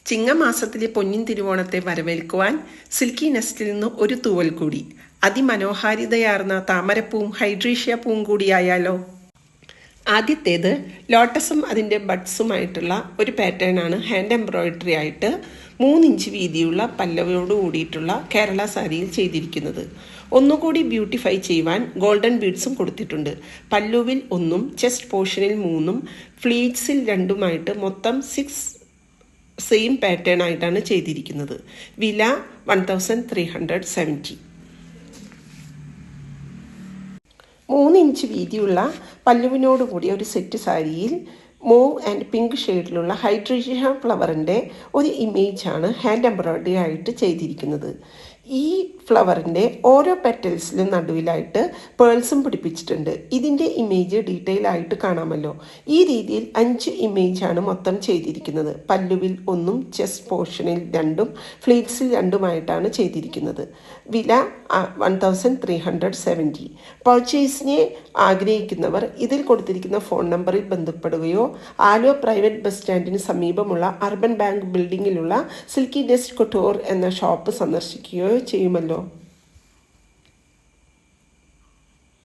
ചിങ്ങമാസത്തിലെ പൊന്നിൻ തിരുവോണത്തെ വരവേൽക്കുവാൻ silky നെസ്റ്റിൽ നിന്ന് ഒരു തൂവൽ കൂടി. അതിമനോഹാരിതയാർന്ന താമരപ്പൂവും ഹൈഡ്രീഷ്യ പൂവും കൂടിയായാലോ? ആദ്യത്തേത് ലോട്ടസും അതിൻ്റെ ബഡ്സുമായിട്ടുള്ള ഒരു പാറ്റേൺ ആണ്. ഹാൻഡ് എംബ്രോയിഡറി ആയിട്ട് 3 ഇഞ്ച് വീതിയുള്ള പല്ലവയോട് കൂടിയിട്ടുള്ള കേരള സാരിയിൽ ചെയ്തിരിക്കുന്നത്. ഒന്നുകൂടി ബ്യൂട്ടിഫൈ ചെയ്യുവാൻ ഗോൾഡൻ ബീഡ്സും കൊടുത്തിട്ടുണ്ട്. പല്ലുവിൽ 1, ചെസ്റ്റ് പോർഷനിൽ 3, ഫ്ലീറ്റ്സിൽ 2 മൊത്തം 6 സെയിം പാറ്റേൺ ആയിട്ടാണ് ചെയ്തിരിക്കുന്നത്. വില 1370. 3 ഇഞ്ച് വീതിയുള്ള പല്ലുവിനോട് കൂടിയ ഒരു സെറ്റ് സാരിയിൽ മൂവ് ആൻഡ് പിങ്ക് ഷെയ്ഡിലുള്ള ഹൈഡ്രീഷ്യ ഫ്ലവറിൻ്റെ ഒരു ഇമേജാണ് ഹാൻഡ് എംബ്രോയിഡറി ആയിട്ട് ചെയ്തിരിക്കുന്നത്. ഈ ഫ്ലവറിൻ്റെ ഓരോ പെറ്റൽസിലും നടുവിലായിട്ട് പേൾസും പിടിപ്പിച്ചിട്ടുണ്ട്. ഇതിൻ്റെ ഇമേജ് ഡീറ്റെയിൽ ആയിട്ട് കാണാമല്ലോ. ഈ രീതിയിൽ 5 ഇമേജാണ് മൊത്തം ചെയ്തിരിക്കുന്നത്. പല്ലുവിൽ 1, ചെസ്റ്റ് പോർഷനിൽ 2, ഫ്ലീറ്റ്സിൽ 2 ചെയ്തിരിക്കുന്നത്. വില 1370. പർച്ചേസിനെ ആഗ്രഹിക്കുന്നവർ ഇതിൽ കൊടുത്തിരിക്കുന്ന ഫോൺ നമ്പറിൽ ബന്ധപ്പെടുകയോ ആലുവ പ്രൈവറ്റ് ബസ് സ്റ്റാൻഡിന് സമീപമുള്ള അർബൻ ബാങ്ക് ബിൽഡിങ്ങിലുള്ള സിൽക്കി നെസ്റ്റ് കൊട്ടോർ എന്ന ഷോപ്പ് സന്ദർശിക്കുകയോ ചെയ്യുമല്ലോ.